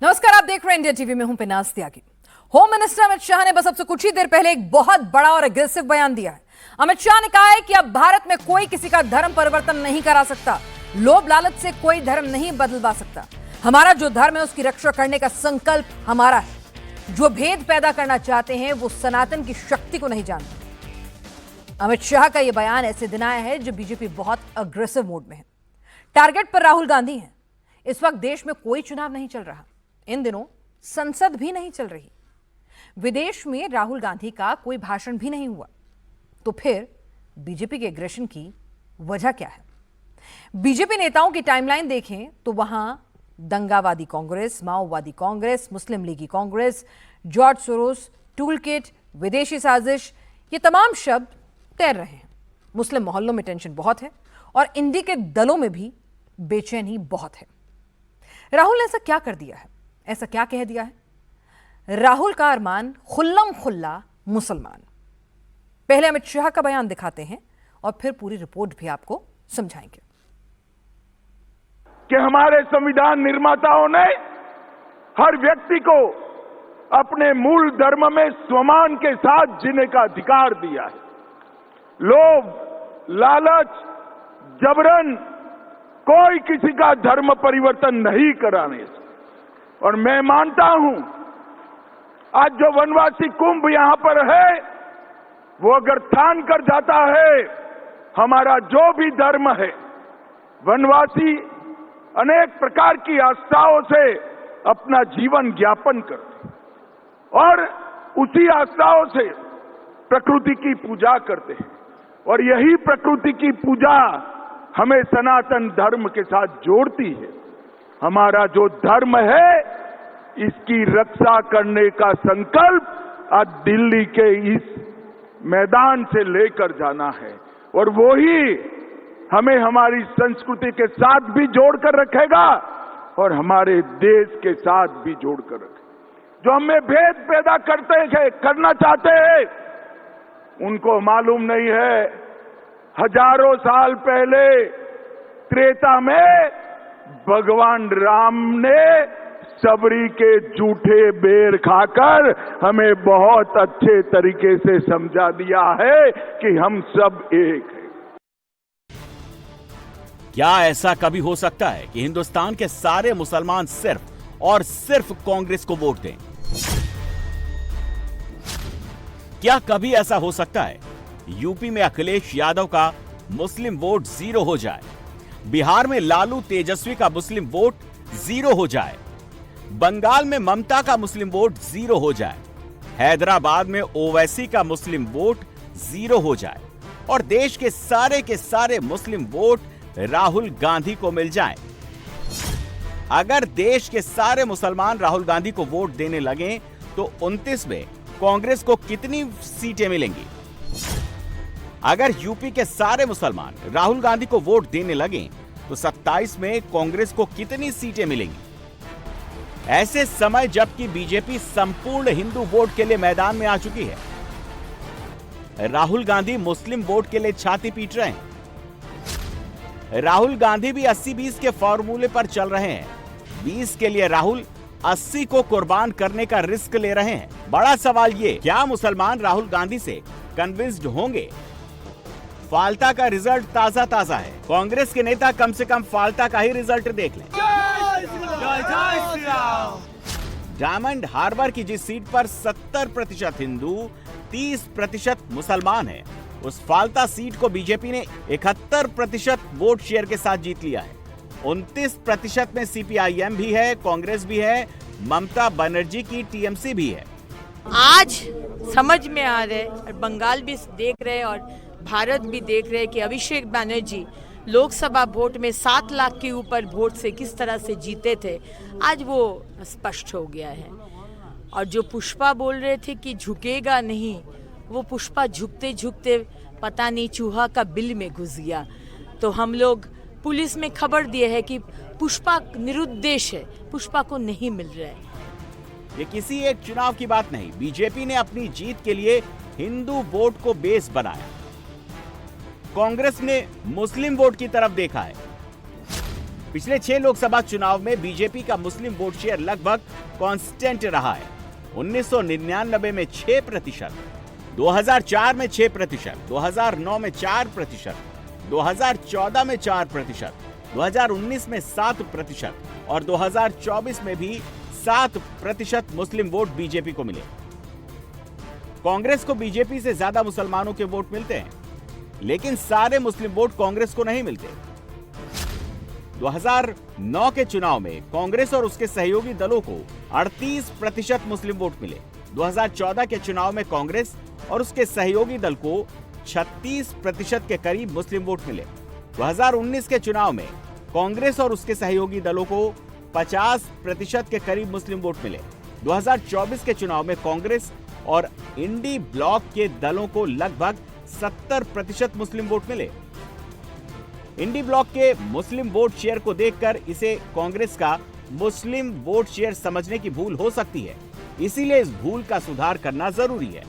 नमस्कार, आप देख रहे हैं इंडिया टीवी में हूं पिनाज त्यागी। होम मिनिस्टर अमित शाह ने बस अब से कुछ ही देर पहले एक बहुत बड़ा और एग्रेसिव बयान दिया है। अमित शाह ने कहा है कि अब भारत में कोई किसी का धर्म परिवर्तन नहीं करा सकता, लोभ लालच से कोई धर्म नहीं बदलवा सकता। हमारा जो धर्म है उसकी रक्षा करने का संकल्प हमारा है। जो भेद पैदा करना चाहते हैं वो सनातन की शक्ति को नहीं जानते। अमित शाह का यह बयान ऐसे दिन आया है जब बीजेपी बहुत अग्रेसिव मोड में है। टारगेट पर राहुल गांधी हैं। इस वक्त देश में कोई चुनाव नहीं चल रहा, इन दिनों संसद भी नहीं चल रही, विदेश में राहुल गांधी का कोई भाषण भी नहीं हुआ, तो फिर बीजेपी के एग्रेशन की वजह क्या है? बीजेपी नेताओं की टाइमलाइन देखें तो वहां दंगावादी कांग्रेस, माओवादी कांग्रेस, मुस्लिम लीगी Congress, George Soros, tool kit, विदेशी साजिश, ये तमाम शब्द तैर रहे हैं। मुस्लिम मोहल्लों में टेंशन बहुत है और इंडी के दलों में भी बेचैनी बहुत है। राहुल ने ऐसा क्या कर दिया है, ऐसा क्या कह दिया है? राहुल का अरमान खुल्लम खुल्ला मुसलमान। पहले अमित शाह का बयान दिखाते हैं और फिर पूरी रिपोर्ट भी आपको समझाएंगे कि हमारे संविधान निर्माताओं ने हर व्यक्ति को अपने मूल धर्म में स्वमान के साथ जीने का अधिकार दिया है। लोभ, लालच, जबरन कोई किसी का धर्म परिवर्तन नहीं कराने से। और मैं मानता हूं आज जो वनवासी कुंभ यहां पर है वो अगर ठान कर जाता है हमारा जो भी धर्म है, वनवासी अनेक प्रकार की आस्थाओं से अपना जीवन ज्ञापन करते हैं और उसी आस्थाओं से प्रकृति की पूजा करते हैं और यही प्रकृति की पूजा हमें सनातन धर्म के साथ जोड़ती है। हमारा जो धर्म है इसकी रक्षा करने का संकल्प आज दिल्ली के इस मैदान से लेकर जाना है और वो ही हमें हमारी संस्कृति के साथ भी जोड़कर रखेगा और हमारे देश के साथ भी जोड़कर रखेगा। जो हमें भेद पैदा करना चाहते हैं उनको मालूम नहीं है हजारों साल पहले त्रेता में भगवान राम ने सबरी के जूठे बेर खाकर हमें बहुत अच्छे तरीके से समझा दिया है कि हम सब एक हैं। क्या ऐसा कभी हो सकता है कि हिंदुस्तान के सारे मुसलमान सिर्फ और सिर्फ कांग्रेस को वोट दें? क्या कभी ऐसा हो सकता है यूपी में अखिलेश यादव का मुस्लिम वोट 0 हो जाए, बिहार में लालू तेजस्वी का मुस्लिम वोट 0 हो जाए, बंगाल में ममता का मुस्लिम वोट 0 हो जाए, हैदराबाद में ओवैसी का मुस्लिम वोट 0 हो जाए और देश के सारे मुस्लिम वोट राहुल गांधी को मिल जाएं? अगर देश के सारे मुसलमान राहुल गांधी को वोट देने लगे तो 29 में कांग्रेस को कितनी सीटें मिलेंगी? अगर यूपी के सारे मुसलमान राहुल गांधी को वोट देने लगे तो 27 में कांग्रेस को कितनी सीटें मिलेंगी? ऐसे समय जबकि बीजेपी संपूर्ण हिंदू वोट के लिए मैदान में आ चुकी है, राहुल गांधी मुस्लिम वोट के लिए छाती पीट रहे हैं। राहुल गांधी भी 80-20 के फॉर्मूले पर चल रहे हैं। 20 के लिए राहुल 80 को कुर्बान करने का रिस्क ले रहे हैं। बड़ा सवाल ये, क्या मुसलमान राहुल गांधी से कन्विंस्ड होंगे? फाल्टा का रिजल्ट ताजा है। कांग्रेस के नेता कम से कम फाल्टा का ही रिजल्ट देख लें। डायमंड हार्बर की जिस सीट पर 70% हिंदू, 30% मुसलमान है, उस फाल्टा सीट को बीजेपी ने 71% वोट शेयर के साथ जीत लिया है। 29% में सीपीआईएम भी है, कांग्रेस भी है, ममता बनर्जी की टीएमसी भी है। आज समझ में आ रहा है और बंगाल भी देख रहे और भारत भी देख रहे कि अभिषेक बनर्जी लोकसभा वोट में 7 लाख के ऊपर वोट से किस तरह से जीते थे, आज वो स्पष्ट हो गया है। और जो पुष्पा बोल रहे थे कि झुकेगा नहीं, वो पुष्पा झुकते झुकते पता नहीं चूहा का बिल में घुस गया। तो हम लोग पुलिस में खबर दिए है कि पुष्पा निरुद्देश है, पुष्पा को नहीं मिल रहा है। ये किसी एक चुनाव की बात नहीं, बीजेपी ने अपनी जीत के लिए हिंदू वोट को बेस बनाया। कांग्रेस ने मुस्लिम वोट की तरफ देखा है। पिछले 6 लोकसभा चुनाव में बीजेपी का मुस्लिम वोट शेयर लगभग कांस्टेंट रहा है। 1999 में 6%, 2004 में 6%, 2009 में 4%, 2014 में 4%, 2019 में 7% और 2024 में भी 7% मुस्लिम वोट बीजेपी को मिले। कांग्रेस को बीजेपी से ज्यादा मुसलमानों के वोट मिलते हैं, लेकिन सारे मुस्लिम वोट कांग्रेस को नहीं मिलते। 2009 के चुनाव में कांग्रेस और उसके सहयोगी दलों को 38% मुस्लिम वोट मिले। 2014 के चुनाव में कांग्रेस और उसके सहयोगी दल को 36% के करीब मुस्लिम वोट मिले। 2019 के चुनाव में कांग्रेस और उसके सहयोगी दलों को 50% के करीब मुस्लिम वोट मिले। 2024 के चुनाव में कांग्रेस और इंडी ब्लॉक के दलों को लगभग 70% मुस्लिम वोट मिले। इंडी ब्लॉक के मुस्लिम वोट शेयर को देखकर इसे कांग्रेस का मुस्लिम वोट शेयर समझने की भूल हो सकती है, इसीलिए इस भूल का सुधार करना जरूरी है।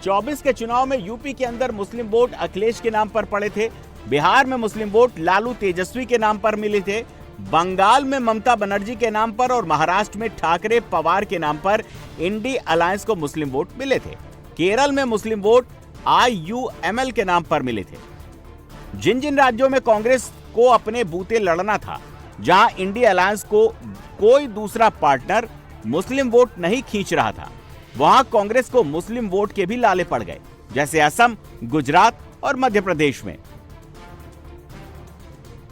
24 के चुनाव में यूपी के अंदर मुस्लिम वोट अखिलेश के नाम पर पड़े थे, बिहार में मुस्लिम वोट लालू तेजस्वी के नाम पर मिले थे, बंगाल में ममता बनर्जी के नाम पर और महाराष्ट्र में ठाकरे पवार के नाम पर इंडी अलायंस को मुस्लिम वोट मिले थे। केरल में मुस्लिम वोट IUML के नाम पर मिले थे। जिन जिन राज्यों में कांग्रेस को अपने बूते लड़ना था, जहां इंडी अलायंस को कोई दूसरा पार्टनर मुस्लिम वोट नहीं खींच रहा था, वहां कांग्रेस को मुस्लिम वोट के भी लाले पड़ गए, जैसे असम, गुजरात और मध्य प्रदेश में।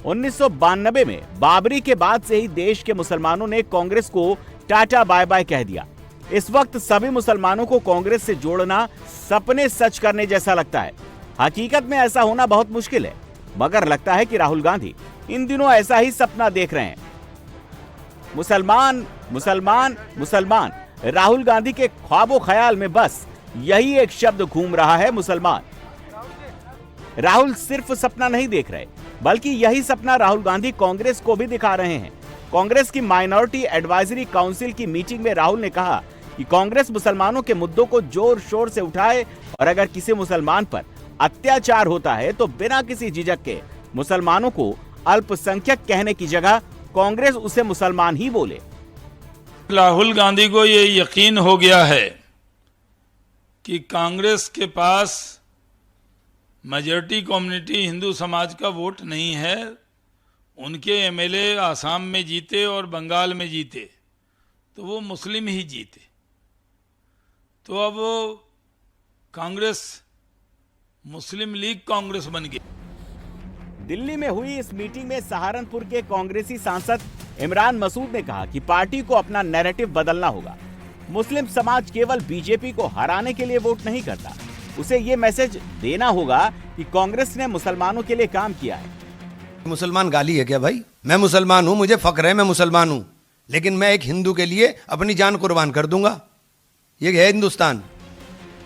1992 में बाबरी के बाद से ही देश के मुसलमानों ने कांग्रेस को टाटा बाय बाय कह दिया। इस वक्त सभी मुसलमानों को कांग्रेस से जोड़ना सपने सच करने जैसा लगता है। हकीकत में ऐसा होना बहुत मुश्किल है, मगर लगता है कि राहुल गांधी इन दिनों ऐसा ही सपना देख रहे हैं। मुसलमान मुसलमान मुसलमान, राहुल गांधी के ख्वाबो ख्याल में बस यही एक शब्द घूम रहा है, मुसलमान। राहुल सिर्फ सपना नहीं देख रहे, बल्कि यही सपना राहुल गांधी कांग्रेस को भी दिखा रहे हैं। कांग्रेस की माइनॉरिटी एडवाइजरी काउंसिल की मीटिंग में राहुल ने कहा कि कांग्रेस मुसलमानों के मुद्दों को जोर शोर से उठाए और अगर किसी मुसलमान पर अत्याचार होता है तो बिना किसी झिझक के मुसलमानों को अल्पसंख्यक कहने की जगह कांग्रेस उसे मुसलमान ही बोले। राहुल गांधी को ये यकीन हो गया है कि कांग्रेस के पास मेजॉरिटी कम्युनिटी हिंदू समाज का वोट नहीं है। उनके एमएलए आसाम में जीते और बंगाल में जीते तो वो मुस्लिम ही जीते, तो अब कांग्रेस मुस्लिम लीग कांग्रेस बन गई। दिल्ली में हुई इस मीटिंग में सहारनपुर के कांग्रेसी सांसद इमरान मसूद ने कहा कि पार्टी को अपना नैरेटिव बदलना होगा। मुस्लिम समाज केवल बीजेपी को हराने के लिए वोट नहीं करता, उसे ये मैसेज देना होगा कि कांग्रेस ने मुसलमानों के लिए काम किया है। मुसलमान गाली है क्या भाई? मैं मुसलमान हूं, मुझे फक्र है मैं मुसलमान हूं, लेकिन मैं एक हिंदू के लिए अपनी जान कुर्बान कर दूंगा। ये है हिंदुस्तान।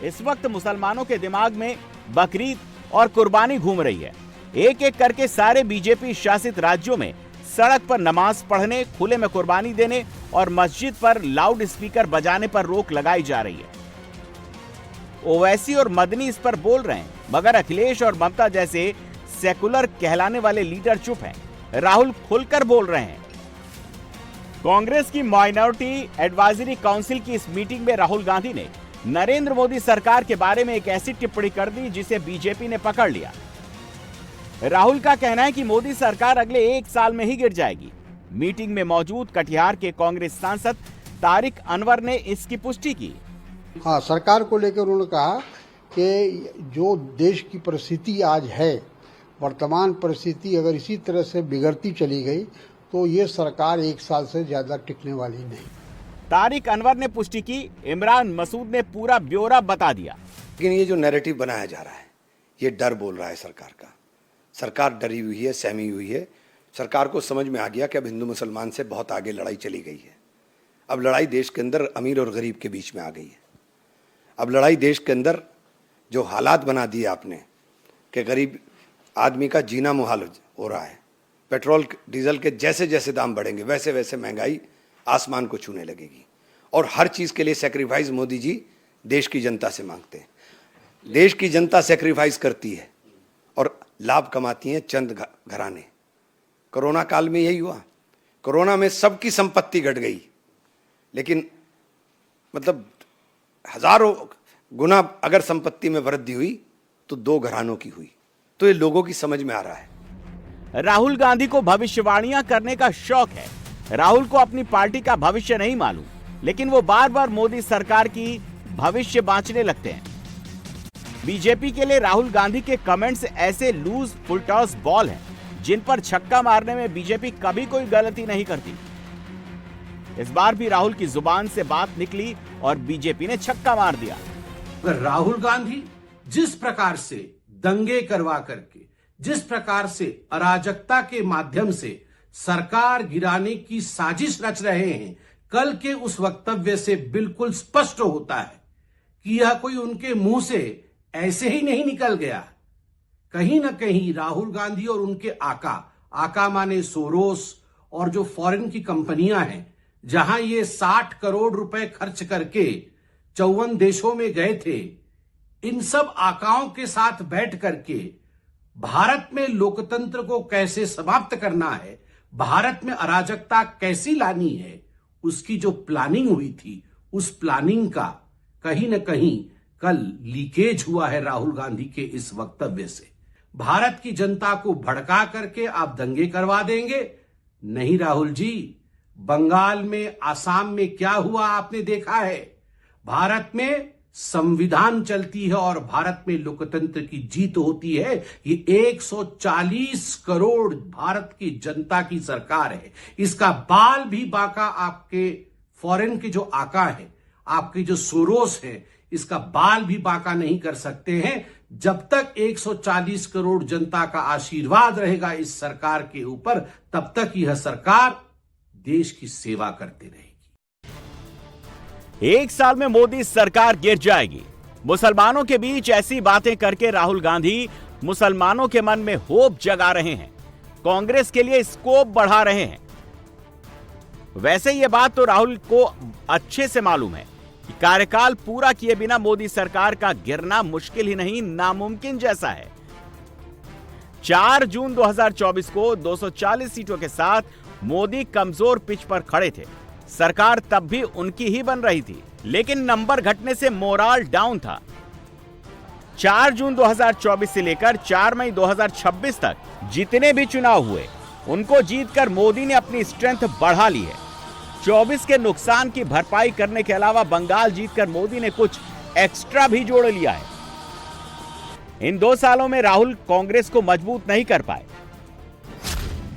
इस वक्त मुसलमानों के दिमाग में बकरीद और कुर्बानी घूम रही है। एक एक करके सारे बीजेपी शासित राज्यों में सड़क पर नमाज पढ़ने, खुले में कुर्बानी देने और मस्जिद पर लाउड स्पीकर बजाने पर रोक लगाई जा रही है। ओवैसी और मदनी इस पर बोल रहे हैं, मगर अखिलेश और ममता जैसे सेकुलर कहलाने वाले लीडर चुप हैं। राहुल खुलकर बोल रहे हैं। कांग्रेस की माइनॉरिटी एडवाइजरी काउंसिल की इस मीटिंग में राहुल गांधी ने नरेंद्र मोदी सरकार के बारे में एक ऐसी टिप्पणी कर दी जिसे बीजेपी ने पकड़ लिया। राहुल का कहना है कि मोदी सरकार अगले 1 साल में ही गिर जाएगी। मीटिंग में मौजूद कटिहार के कांग्रेस सांसद तारिक अनवर ने इसकी पुष्टि की। हाँ, सरकार को लेकर उन्होंने कहा कि जो देश की परिस्थिति आज है, वर्तमान परिस्थिति अगर इसी तरह से बिगड़ती चली गई तो ये सरकार 1 साल से ज्यादा टिकने वाली नहीं। तारिक अनवर ने पुष्टि की। इमरान मसूद ने पूरा ब्यौरा बता दिया। लेकिन ये जो नैरेटिव बनाया जा रहा है, ये डर बोल रहा है सरकार का। सरकार डरी हुई है, सहमी हुई है। सरकार को समझ में आ गया कि अब हिंदू मुसलमान से बहुत आगे लड़ाई चली गई है। अब लड़ाई देश के अंदर अमीर और गरीब के बीच में आ गई है। अब लड़ाई देश के अंदर जो हालात बना दिए आपने कि गरीब आदमी का जीना मुहाल हो रहा है। पेट्रोल डीजल के जैसे जैसे दाम बढ़ेंगे वैसे वैसे महंगाई आसमान को छूने लगेगी और हर चीज़ के लिए सेक्रीफाइस मोदी जी देश की जनता से मांगते हैं। देश की जनता सेक्रीफाइस करती है और लाभ कमाती हैं चंद घराने। कोरोना काल में यही हुआ। कोरोना में सबकी संपत्ति घट गई, लेकिन मतलब हजारों गुना अगर संपत्ति में वृद्धि हुई तो 2 घरानों की हुई। तो ये लोगों की समझ में आ रहा है। राहुल गांधी को भविष्यवाणियां करने का शौक है। राहुल को अपनी पार्टी का भविष्य नहीं मालूम, लेकिन वो बार बार मोदी सरकार की भविष्य बांचने लगते हैं। बीजेपी के लिए राहुल गांधी के कमेंट्स ऐसे लूज फुल टॉस बॉल हैं, जिन पर छक्का मारने में बीजेपी कभी कोई गलती नहीं करती। इस बार भी राहुल की जुबान से बात निकली और बीजेपी ने छक्का मार दिया। अगर राहुल गांधी जिस प्रकार से दंगे करवा करके, जिस प्रकार से अराजकता के माध्यम से सरकार गिराने की साजिश रच रहे हैं, कल के उस वक्तव्य से बिल्कुल स्पष्ट होता है कि यह कोई उनके मुंह से ऐसे ही नहीं निकल गया। कहीं ना कहीं राहुल गांधी और उनके आका माने सोरोस और जो फॉरेन की कंपनियां हैं, जहां ये 60 करोड़ रुपए खर्च करके 54 देशों में गए थे, इन सब आकाओं के साथ बैठ करके भारत में लोकतंत्र को कैसे समाप्त करना है, भारत में अराजकता कैसी लानी है, उसकी जो प्लानिंग हुई थी, उस प्लानिंग का कहीं ना कहीं कल लीकेज हुआ है राहुल गांधी के इस वक्तव्य से। भारत की जनता को भड़का करके आप दंगे करवा देंगे? नहीं राहुल जी, बंगाल में, आसाम में क्या हुआ आपने देखा है। भारत में संविधान चलती है और भारत में लोकतंत्र की जीत होती है। ये 140 करोड़ भारत की जनता की सरकार है। इसका बाल भी बाका आपके फॉरेन के जो आका है, आपके जो सोरोस है, इसका बाल भी बाका नहीं कर सकते हैं। जब तक 140 करोड़ जनता का आशीर्वाद रहेगा इस सरकार के ऊपर, तब तक यह सरकार देश की सेवा करती रहेगी। 1 साल में मोदी सरकार गिर जाएगी। मुसलमानों के बीच ऐसी बातें करके राहुल गांधी मुसलमानों के मन में होप जगा रहे हैं, कांग्रेस के लिए स्कोप बढ़ा रहे हैं। वैसे ये बात तो राहुल को अच्छे से मालूम है कि कार्यकाल पूरा किए बिना मोदी सरकार का गिरना मुश्किल ही नहीं, नामुमकिन जैसा है। 4 जून 2024 को 240 सीटों के साथ मोदी कमजोर पिच पर खड़े थे। सरकार तब भी उनकी ही बन रही थी, लेकिन नंबर घटने से मोराल डाउन था। 4 जून 2024 से लेकर 4 मई 2026 तक जितने भी चुनाव हुए, उनको जीतकर मोदी ने अपनी स्ट्रेंथ बढ़ा ली है। 24 के नुकसान की भरपाई करने के अलावा बंगाल जीतकर मोदी ने कुछ एक्स्ट्रा भी जोड़ लिया है। इन 2 सालों में राहुल कांग्रेस को मजबूत नहीं कर पाए।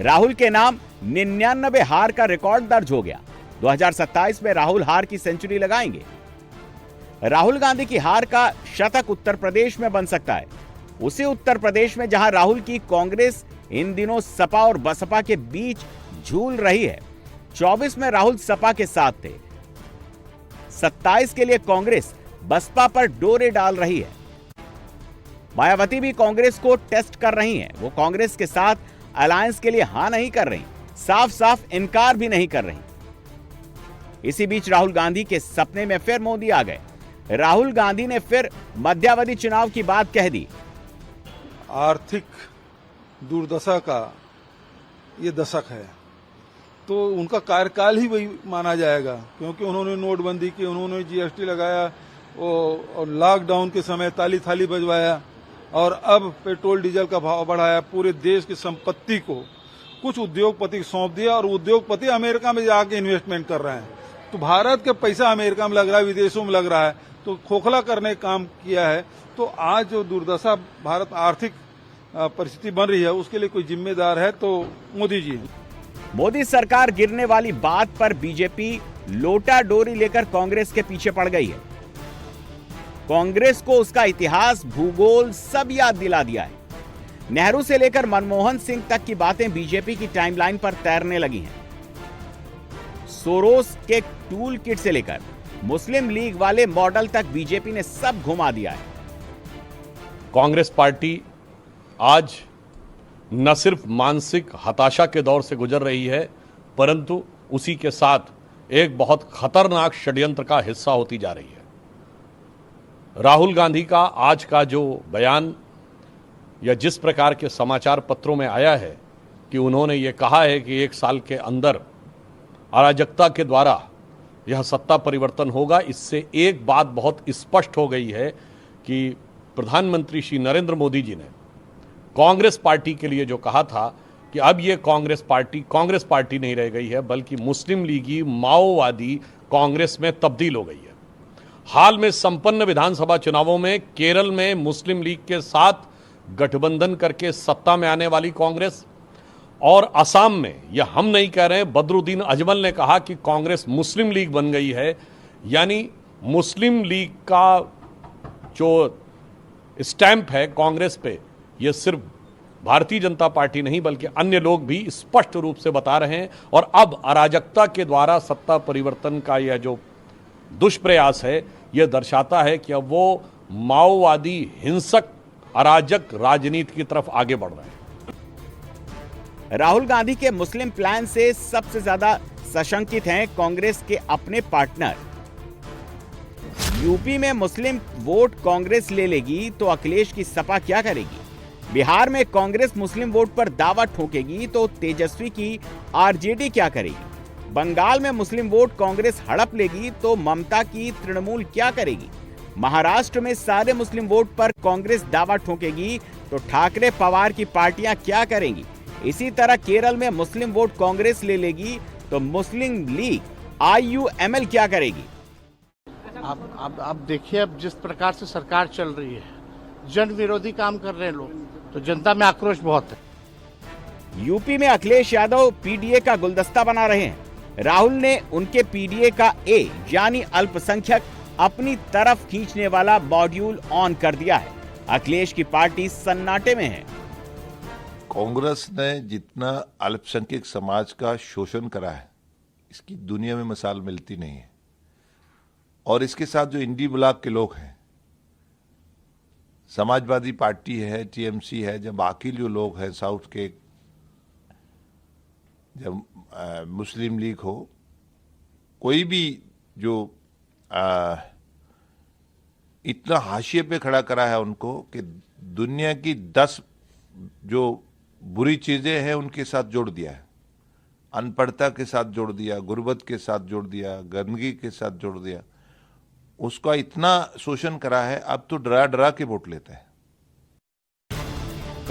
राहुल के नाम 99 हार का रिकॉर्ड दर्ज हो गया। 2027 में राहुल हार की सेंचुरी लगाएंगे। राहुल गांधी की हार का शतक उत्तर प्रदेश में बन सकता है, उसी उत्तर प्रदेश में जहां राहुल की कांग्रेस इन दिनों सपा और बसपा के बीच झूल रही है। 24 में राहुल सपा के साथ थे, 27 के लिए कांग्रेस बसपा पर डोरे डाल रही है। मायावती भी कांग्रेस को टेस्ट कर रही हैं। वो कांग्रेस के साथ अलायंस के लिए हां नहीं कर रही, साफ साफ इनकार भी नहीं कर रही। इसी बीच राहुल गांधी के सपने में फिर मोदी आ गए। राहुल गांधी ने फिर मध्यावधि चुनाव की बात कह दी। आर्थिक दुर्दशा का ये दशक है, तो उनका कार्यकाल ही वही माना जाएगा, क्योंकि उन्होंने नोटबंदी की, उन्होंने जीएसटी लगाया और लॉकडाउन के समय ताली थाली बजवाया, और अब पेट्रोल डीजल का भाव बढ़ाया। पूरे देश की संपत्ति को कुछ उद्योगपति को सौंप दिया और उद्योगपति अमेरिका में जाके इन्वेस्टमेंट कर रहे हैं। तो भारत का पैसा अमेरिका में लग रहा है, विदेशों में लग रहा है, तो खोखला करने का काम किया है। तो आज जो दुर्दशा भारत आर्थिक परिस्थिति बन रही है, उसके लिए कोई जिम्मेदार है तो मोदी जी हैं। मोदी सरकार गिरने वाली बात पर बीजेपी लोटा डोरी लेकर कांग्रेस के पीछे पड़ गई है। कांग्रेस को उसका इतिहास, भूगोल सब याद दिला दिया है। नेहरू से लेकर मनमोहन सिंह तक की बातें बीजेपी की टाइमलाइन पर तैरने लगी हैं। सोरोस के टूल किट से लेकर मुस्लिम लीग वाले मॉडल तक बीजेपी ने सब घुमा दिया है। कांग्रेस पार्टी आज न सिर्फ मानसिक हताशा के दौर से गुजर रही है, परंतु उसी के साथ एक बहुत खतरनाक षड्यंत्र का हिस्सा होती जा रही है। राहुल गांधी का आज का जो बयान या जिस प्रकार के समाचार पत्रों में आया है, कि उन्होंने ये कहा है कि 1 साल के अंदर अराजकता के द्वारा यह सत्ता परिवर्तन होगा। इससे एक बात बहुत स्पष्ट हो गई है कि प्रधानमंत्री श्री नरेंद्र मोदी जी ने कांग्रेस पार्टी के लिए जो कहा था कि अब ये कांग्रेस पार्टी नहीं रह गई है, बल्कि मुस्लिम लीगी माओवादी कांग्रेस में तब्दील हो गई है। हाल में संपन्न विधानसभा चुनावों में केरल में मुस्लिम लीग के साथ गठबंधन करके सत्ता में आने वाली कांग्रेस, और असम में, यह हम नहीं कह रहे, बदरुद्दीन अजमल ने कहा कि कांग्रेस मुस्लिम लीग बन गई है। यानी मुस्लिम लीग का जो स्टैंप है कांग्रेस पे, यह सिर्फ भारतीय जनता पार्टी नहीं बल्कि अन्य लोग भी स्पष्ट रूप से बता रहे हैं। और अब अराजकता के द्वारा सत्ता परिवर्तन का यह जो दुष्प्रयास है, यह दर्शाता है कि अब वो माओवादी हिंसक अराजक राजनीति की तरफ आगे बढ़ रहे हैं। राहुल गांधी के मुस्लिम प्लान से सबसे ज्यादा सशंकित हैं कांग्रेस के अपने पार्टनर। यूपी में मुस्लिम वोट कांग्रेस ले लेगी तो अखिलेश की सपा क्या करेगी? बिहार में कांग्रेस मुस्लिम वोट पर दावा ठोकेगी तो तेजस्वी की आरजेडी क्या करेगी? बंगाल में मुस्लिम वोट कांग्रेस हड़प लेगी तो ममता की तृणमूल क्या करेगी? महाराष्ट्र में सारे मुस्लिम वोट पर कांग्रेस दावा ठोकेगी तो ठाकरे पवार की पार्टियां क्या करेंगी? इसी तरह केरल में मुस्लिम वोट कांग्रेस ले लेगी तो मुस्लिम लीग IUML क्या करेगी? अब देखिए, अब जिस प्रकार से सरकार चल रही है, जन विरोधी काम कर रहे हैं लोग, तो जनता में आक्रोश बहुत है। यूपी में अखिलेश यादव PDA का गुलदस्ता बना रहे हैं। राहुल ने उनके PDA का A यानी अल्पसंख्यक अपनी तरफ खींचने वाला मॉड्यूल ऑन कर दिया है। अखिलेश की पार्टी सन्नाटे में है। कांग्रेस ने जितना अल्पसंख्यक समाज का शोषण करा है, इसकी दुनिया में मिसाल मिलती नहीं है। और इसके साथ जो इंडी ब्लॉक के लोग हैं, समाजवादी पार्टी है, TMC है, जब बाकी जो लोग हैं साउथ के, जब मुस्लिम लीग हो, कोई भी जो इतना हाशिए पे खड़ा करा है उनको कि दुनिया की 10 जो बुरी चीजें हैं उनके साथ जोड़ दिया है। अनपढ़ता के साथ जोड़ दिया, गुर्बत के साथ जोड़ दिया, गंदगी के साथ जोड़ दिया। उसका इतना शोषण करा है, अब तो डरा डरा के वोट लेता है।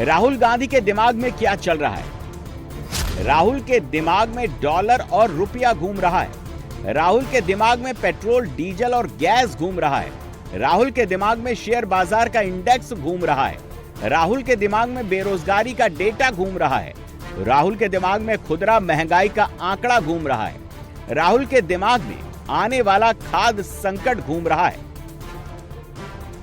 राहुल गांधी के दिमाग में क्या चल रहा है? राहुल के दिमाग में डॉलर और रुपया घूम रहा है। राहुल के दिमाग में पेट्रोल, डीजल और गैस घूम रहा है। राहुल के दिमाग में शेयर बाजार का इंडेक्स घूम रहा है। राहुल के दिमाग में बेरोजगारी का डेटा घूम रहा है। राहुल के दिमाग में खुदरा महंगाई का आंकड़ा घूम रहा है। राहुल के दिमाग में आने वाला खाद्य संकट घूम रहा है।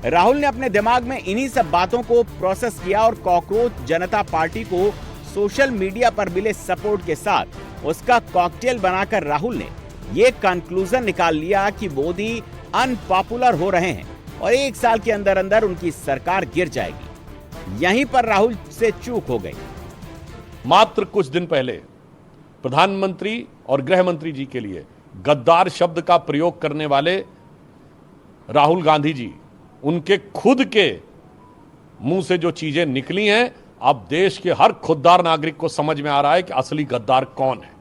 राहुल ने अपने दिमाग में इन्हीं सब बातों को प्रोसेस किया और कॉकरोच जनता पार्टी को सोशल मीडिया पर मिले सपोर्ट के साथ उसका कॉकटेल बनाकर राहुल ने ये कंक्लूजन निकाल लिया कि मोदी अनपॉपुलर हो रहे हैं और 1 साल के अंदर अंदर उनकी सरकार गिर जाएगी। यहीं पर राहुल से चूक हो गई। मात्र कुछ दिन पहले प्रधानमंत्री और गृह मंत्री जी के लिए गद्दार शब्द का प्रयोग करने वाले राहुल गांधी जी, उनके खुद के मुंह से जो चीजें निकली हैं, अब देश के हर खुददार नागरिक को समझ में आ रहा है कि असली गद्दार कौन है।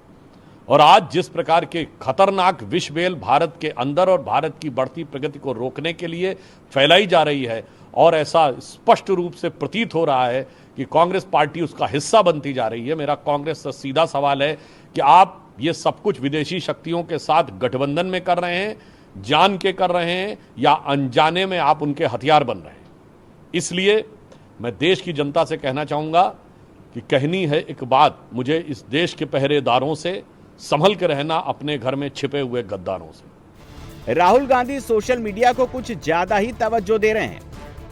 और आज जिस प्रकार के खतरनाक विषबेल भारत के अंदर और भारत की बढ़ती प्रगति को रोकने के लिए फैलाई जा रही है, और ऐसा स्पष्ट रूप से प्रतीत हो रहा है कि कांग्रेस पार्टी उसका हिस्सा बनती जा रही है। मेरा कांग्रेस से सीधा सवाल है कि आप ये सब कुछ विदेशी शक्तियों के साथ गठबंधन में कर रहे हैं, जान के कर रहे हैं, या अनजाने में आप उनके हथियार बन रहे हैं। इसलिए मैं देश की जनता से कहना चाहूंगा कि कहनी है एक बात मुझे इस देश के पहरेदारों से, संभल के रहना अपने घर में छिपे हुए गद्दारों से। राहुल गांधी सोशल मीडिया को कुछ ज्यादा ही तवज्जो दे रहे हैं।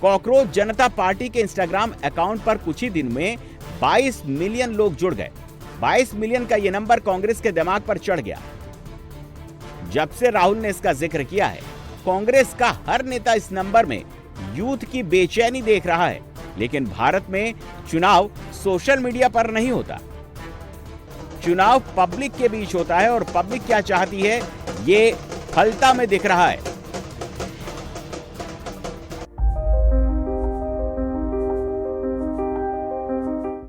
कॉकरोच जनता पार्टी के इंस्टाग्राम अकाउंट पर कुछ ही दिन में 22 मिलियन लोग जुड़ गए। 22 मिलियन का यह नंबर कांग्रेस के दिमाग पर चढ़ गया। जब से राहुल ने इसका जिक्र किया है, कांग्रेस का हर नेता इस नंबर में यूथ की बेचैनी देख रहा है। लेकिन भारत में चुनाव सोशल मीडिया पर नहीं होता, चुनाव पब्लिक के बीच होता है, और पब्लिक क्या चाहती है ये फलता में दिख रहा है।